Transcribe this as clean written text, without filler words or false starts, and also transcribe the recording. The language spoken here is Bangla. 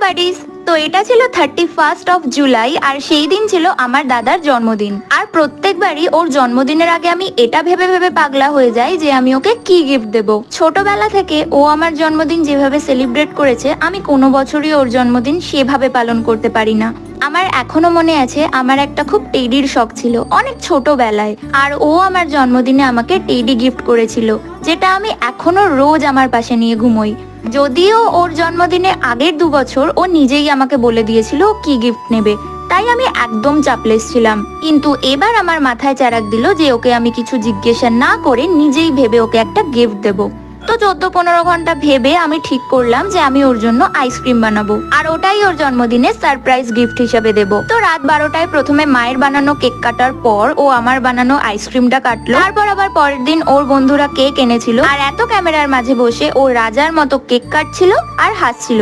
বাডিস, তো এটা ছিল 31 জুলাই আর সেই দিন ছিল আমার দাদার জন্মদিন। আর প্রত্যেকবারই ওর জন্মদিনের আগে আমি এটা ভেবে ভেবে পাগলা হয়ে যাই যে আমি ওকে কি গিফট দেব। ছোটবেলা থেকে ও আমার জন্মদিন যেভাবে সেলিব্রেট করেছে, আমি কোনো বছরই ওর জন্মদিন সেভাবে পালন করতে পারি না। আমার এখনো মনে আছে, আমার একটা খুব টেডির শখ ছিল অনেক ছোটবেলায়, আর ও আমার জন্মদিনে আমাকে টেডি গিফট করেছিল, যেটা আমি এখনো রোজ আমার পাশে নিয়ে ঘুমোই। যদিও ওর জন্মদিনের আগের 2 বছর ও নিজেই আমাকে বলে দিয়েছিল ও কি গিফট নেবে, তাই আমি একদম চাপলেস ছিলাম। কিন্তু এবার আমার মাথায় চারাক দিল যে ওকে আমি কিছু জিজ্ঞাসা না করে নিজেই ভেবে ওকে একটা গিফট দেব। তো 14-15 ঘন্টা ভেবে আমি ঠিক করলাম যে আমি ওর জন্য আইসক্রিম বানাবো, আর ওটাই ওর জন্মদিনে সারপ্রাইজ গিফট হিসেবে দেব। তো রাত 12টায় প্রথমে মায়ের বানানো কেক কাটার পর ও আমার বানানো আইসক্রিমটা কাটলো। তারপর আবার পরের দিন ওর বন্ধুরা কেক এনেছিল, আর এত ক্যামেরার মাঝে বসে ও রাজার মতো কেক কাটছিল আর হাসছিল।